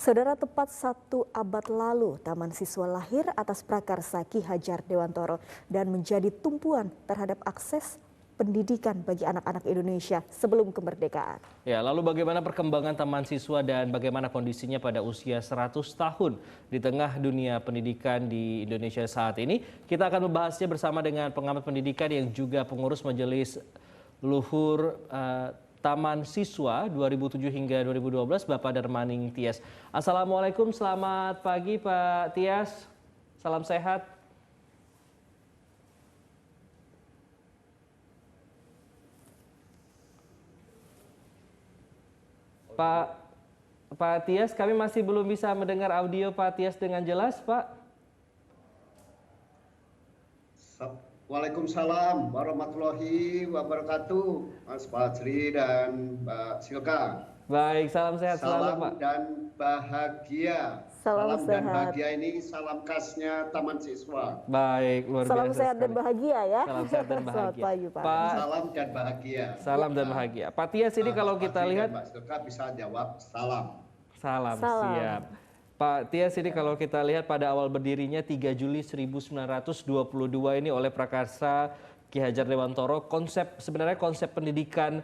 Saudara, tepat 1 abad lalu, Taman Siswa lahir atas prakarsa Ki Hajar Dewantoro dan menjadi tumpuan terhadap akses pendidikan bagi anak-anak Indonesia sebelum kemerdekaan. Ya, lalu bagaimana perkembangan Taman Siswa dan bagaimana kondisinya pada usia 100 tahun di tengah dunia pendidikan di Indonesia saat ini? Kita akan membahasnya bersama dengan pengamat pendidikan yang juga pengurus Majelis Luhur Taman Siswa 2007 hingga 2012, Bapak Darmaning Tias. Assalamualaikum, selamat pagi Pak Tias. Salam sehat. Pak Tias, kami masih belum bisa mendengar audio Pak Tias dengan jelas, Pak. Waalaikumsalam warahmatullahi wabarakatuh, Mas Fajri dan Mbak Silka. Baik, salam sehat selalu, Pak. Salam dan bahagia. Salam dan sehat. bahagia ini salam khasnya Taman Siswa. Baik, luar biasa. Salam sehat dan sekali. bahagia ya. Salam sehat dan bahagia. Selamat pagi, Pak. Salam dan bahagia. Salam dan bahagia. Pak Tias, ini kalau Mas kita Fajri lihat, dan Mbak Silka bisa jawab salam. salam, Salam. siap. Pak Tias, ini kalau kita lihat pada awal berdirinya 3 Juli 1922 ini oleh prakarsa Ki Hajar Dewantoro, sebenarnya konsep pendidikan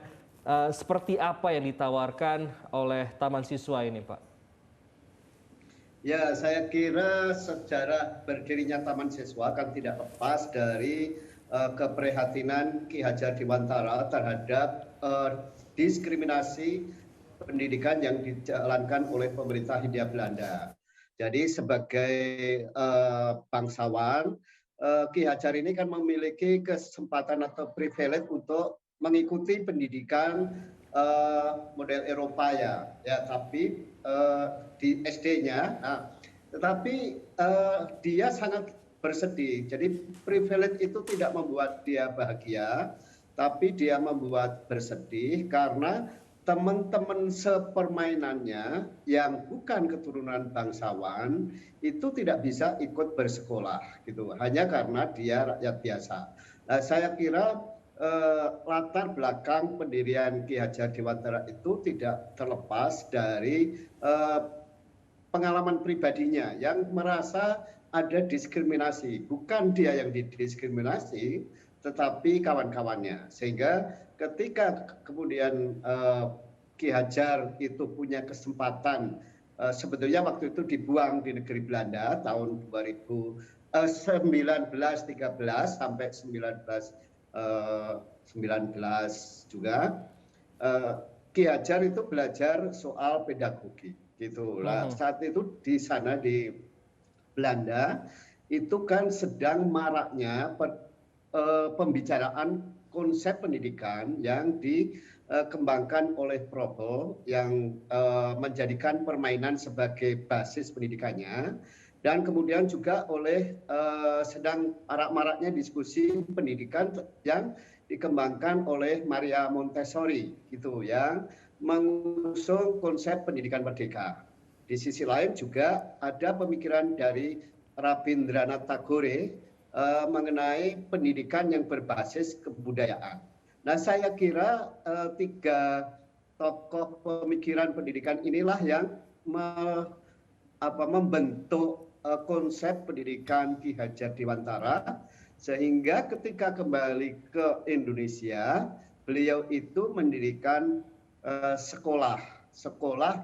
seperti apa yang ditawarkan oleh Taman Siswa ini, Pak? Ya, saya kira sejarah berdirinya Taman Siswa kan tidak lepas dari keprihatinan Ki Hajar Dewantara terhadap diskriminasi pendidikan yang dijalankan oleh pemerintah Hindia Belanda. Jadi sebagai bangsawan, Ki Hajar ini kan memiliki kesempatan atau privilege untuk mengikuti pendidikan model Eropa ya, tapi di SD-nya, tetapi dia sangat bersedih. Jadi privilege itu tidak membuat dia bahagia, tapi dia membuat bersedih karena teman-teman sepermainannya yang bukan keturunan bangsawan itu tidak bisa ikut bersekolah gitu, hanya karena dia rakyat biasa. Nah, saya kira latar belakang pendirian Ki Hajar Dewantara itu tidak terlepas dari pengalaman pribadinya yang merasa ada diskriminasi, bukan dia yang didiskriminasi tetapi kawan-kawannya, sehingga ketika kemudian Ki Hajar itu punya kesempatan, sebetulnya waktu itu dibuang di negeri Belanda tahun 1913 sampai 1919 juga, Ki Hajar itu belajar soal pedagogi gitu. Nah, saat itu di sana di Belanda itu kan sedang maraknya pembicaraan konsep pendidikan yang dikembangkan oleh Froebel yang menjadikan permainan sebagai basis pendidikannya, dan kemudian juga oleh sedang marak-maraknya diskusi pendidikan yang dikembangkan oleh Maria Montessori gitu, yang mengusung konsep pendidikan merdeka. Di sisi lain juga ada pemikiran dari Rabindranath Tagore mengenai pendidikan yang berbasis kebudayaan. Nah, saya kira tiga tokoh pemikiran pendidikan inilah yang membentuk konsep pendidikan Ki Hajar Dewantara, sehingga ketika kembali ke Indonesia, beliau itu mendirikan sekolah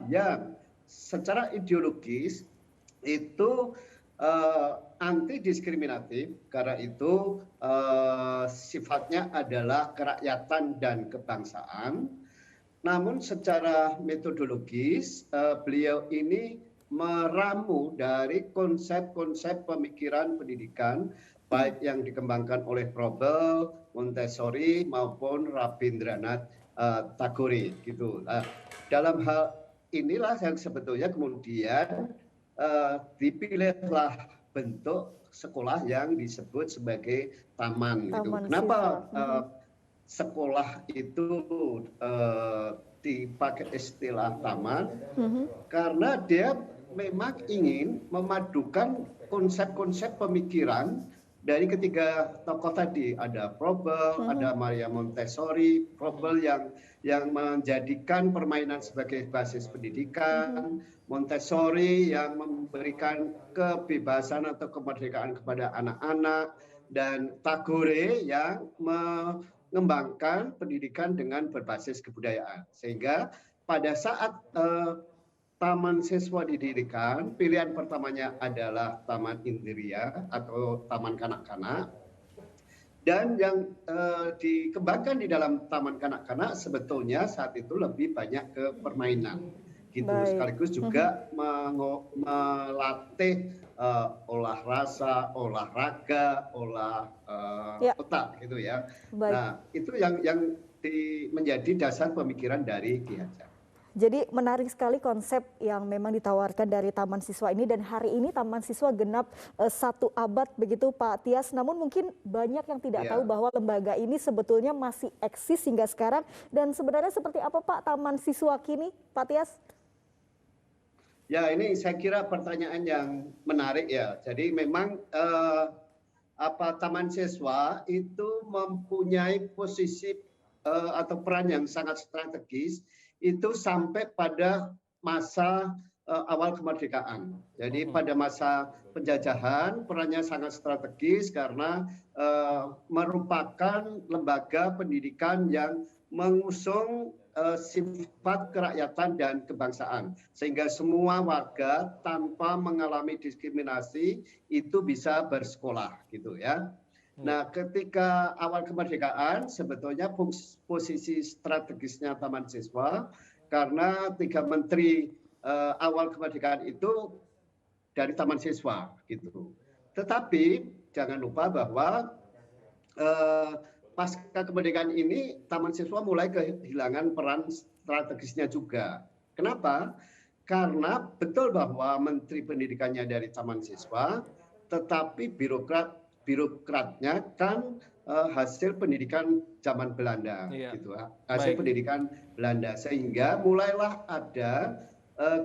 yang secara ideologis itu anti diskriminatif, karena itu sifatnya adalah kerakyatan dan kebangsaan. Namun secara metodologis beliau ini meramu dari konsep-konsep pemikiran pendidikan baik yang dikembangkan oleh Froebel, Montessori maupun Rabindranath Tagore gitu. Dalam hal inilah yang sebetulnya kemudian dipilihlah bentuk sekolah yang disebut sebagai taman gitu. Kenapa sekolah itu dipakai istilah taman? Karena dia memang ingin memadukan konsep-konsep pemikiran dari ketiga tokoh tadi, ada Froebel, ada Maria Montessori. Froebel yang menjadikan permainan sebagai basis pendidikan, Montessori yang memberikan kebebasan atau kemerdekaan kepada anak-anak, dan Tagore yang mengembangkan pendidikan dengan berbasis kebudayaan. Sehingga pada saat Taman Siswa didirikan, pilihan pertamanya adalah Taman Indriya atau Taman Kanak-kanak. Dan yang dikembangkan di dalam Taman Kanak-kanak sebetulnya saat itu lebih banyak ke permainan. Gitu. Sekaligus juga melatih olah rasa, olahraga, otak gitu ya. Baik. Nah, itu yang menjadi dasar pemikiran dari Ki Hajar. Jadi menarik sekali konsep yang memang ditawarkan dari Taman Siswa ini, dan hari ini Taman Siswa genap 1 abad begitu Pak Tias. Namun mungkin banyak yang tidak tahu bahwa lembaga ini sebetulnya masih eksis hingga sekarang. Dan sebenarnya seperti apa Pak Taman Siswa kini, Pak Tias? Ya, ini saya kira pertanyaan yang menarik ya. Jadi memang Taman Siswa itu mempunyai posisi atau peran yang sangat strategis itu sampai pada masa awal kemerdekaan. Jadi pada masa penjajahan perannya sangat strategis karena merupakan lembaga pendidikan yang mengusung sifat kerakyatan dan kebangsaan, sehingga semua warga tanpa mengalami diskriminasi itu bisa bersekolah gitu ya. Nah, ketika awal kemerdekaan sebetulnya posisi strategisnya Taman Siswa karena 3 menteri awal kemerdekaan itu dari Taman Siswa gitu. Tetapi jangan lupa bahwa pasca kemerdekaan ini Taman Siswa mulai kehilangan peran strategisnya juga. Kenapa? Karena betul bahwa menteri pendidikannya dari Taman Siswa, tetapi birokratnya kan hasil pendidikan zaman Belanda, gitu, hasil pendidikan Belanda, sehingga mulailah ada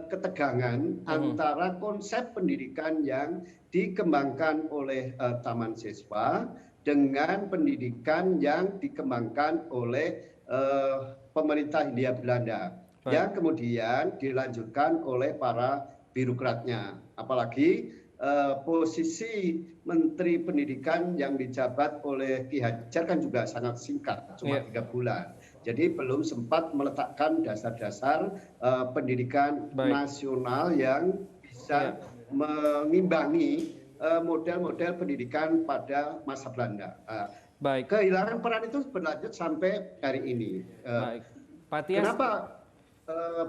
ketegangan antara konsep pendidikan yang dikembangkan oleh Taman Siswa dengan pendidikan yang dikembangkan oleh pemerintah Hindia Belanda, yang kemudian dilanjutkan oleh para birokratnya, apalagi posisi Menteri Pendidikan yang dijabat oleh Ki Hajar kan juga sangat singkat, cuma 3 bulan. Jadi belum sempat meletakkan dasar-dasar pendidikan nasional yang bisa mengimbangi model-model pendidikan pada masa Belanda. Kehilangan peran itu berlanjut sampai hari ini. Pak Tias, kenapa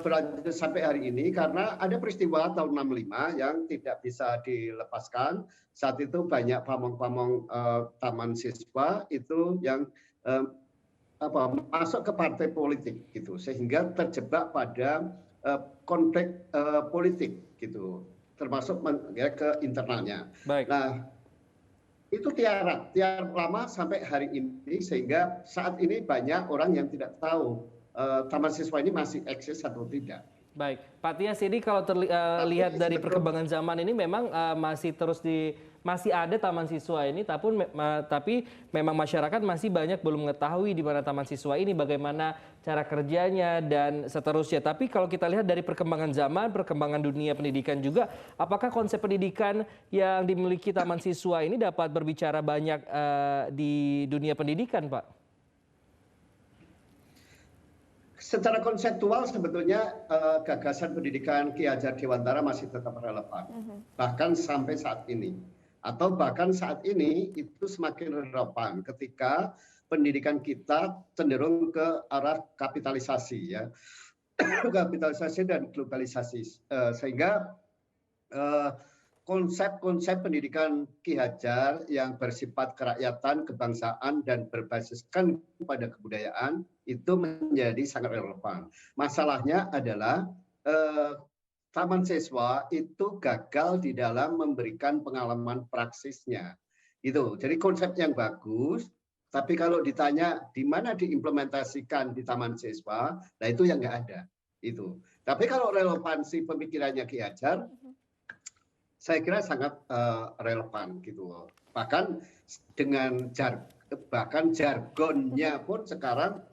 berlanjut sampai hari ini? Karena ada peristiwa tahun 65 yang tidak bisa dilepaskan. Saat itu banyak pamong-pamong Taman Siswa itu yang masuk ke partai politik gitu, sehingga terjebak pada konflik politik gitu, termasuk ke internalnya. Nah, itu tiarap lama sampai hari ini, sehingga saat ini banyak orang yang tidak tahu Taman Siswa ini masih eksis atau tidak. Baik, Pak Tias, ini kalau terlihat dari perkembangan zaman ini memang masih ada Taman Siswa ini, tapi memang masyarakat masih banyak belum mengetahui di mana Taman Siswa ini, bagaimana cara kerjanya dan seterusnya. Tapi kalau kita lihat dari perkembangan zaman, perkembangan dunia pendidikan juga, apakah konsep pendidikan yang dimiliki Taman Siswa ini dapat berbicara banyak di dunia pendidikan, Pak? Secara konseptual sebetulnya gagasan pendidikan Ki Hajar Dewantara masih tetap relevan, bahkan sampai saat ini, atau bahkan saat ini itu semakin relevan ketika pendidikan kita cenderung ke arah kapitalisasi ya, kapitalisasi dan globalisasi, sehingga konsep-konsep pendidikan Ki Hajar yang bersifat kerakyatan, kebangsaan, dan berbasiskan pada kebudayaan itu menjadi sangat relevan. Masalahnya adalah Taman Siswa itu gagal di dalam memberikan pengalaman praksisnya. Itu. Jadi konsep yang bagus, tapi kalau ditanya di mana diimplementasikan di Taman Siswa, nah itu yang nggak ada. Itu. Tapi kalau relevansi pemikirannya Ki Hajar, saya kira sangat relevan gitu loh. Bahkan dengan bahkan jargonnya pun sekarang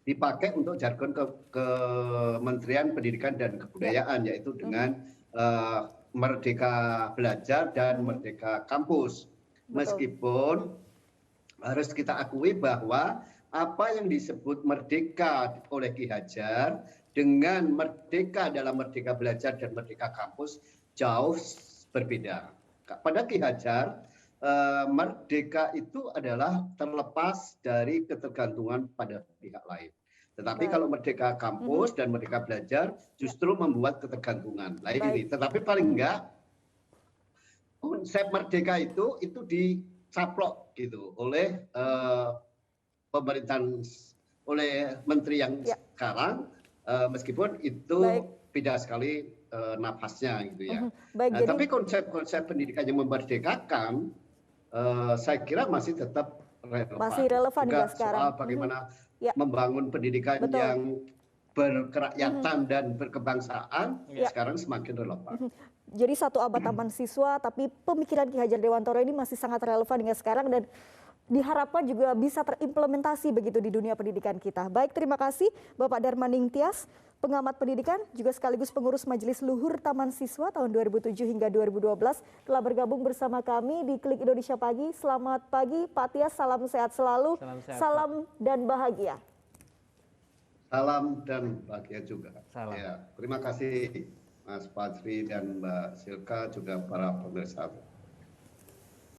dipakai untuk jargon Kementerian Pendidikan dan Kebudayaan, yaitu dengan Merdeka Belajar dan Merdeka Kampus. Meskipun harus kita akui bahwa apa yang disebut merdeka oleh Ki Hajar dengan merdeka dalam Merdeka Belajar dan Merdeka Kampus jauh berbeda. Pada Ki Hajar, merdeka itu adalah terlepas dari ketergantungan pada pihak lain. Tetapi kalau Merdeka Kampus dan Merdeka Belajar justru membuat ketergantungan. Nah ini, tetapi paling enggak konsep merdeka itu dicaplok gitu oleh pemerintahan, oleh menteri yang sekarang, meskipun itu beda sekali nafasnya gitu ya. Nah, tapi konsep pendidikan yang memerdekakan saya kira masih tetap relevan. Masih relevan juga sekarang. Soal bagaimana membangun pendidikan yang berkerakyatan dan berkebangsaan sekarang semakin relevan. Jadi 1 abad taman siswa, tapi pemikiran Ki Hajar Dewantoro ini masih sangat relevan hingga sekarang dan diharapkan juga bisa terimplementasi begitu di dunia pendidikan kita. Baik, terima kasih Bapak Darmaning Tias, pengamat pendidikan juga sekaligus pengurus Majelis Luhur Taman Siswa tahun 2007 hingga 2012 telah bergabung bersama kami di Klik Indonesia Pagi. Selamat pagi Pak Tias, salam sehat selalu, salam dan bahagia. Salam dan bahagia juga. Salam. Ya, terima kasih Mas Fajri dan Mbak Silka juga para pemirsa.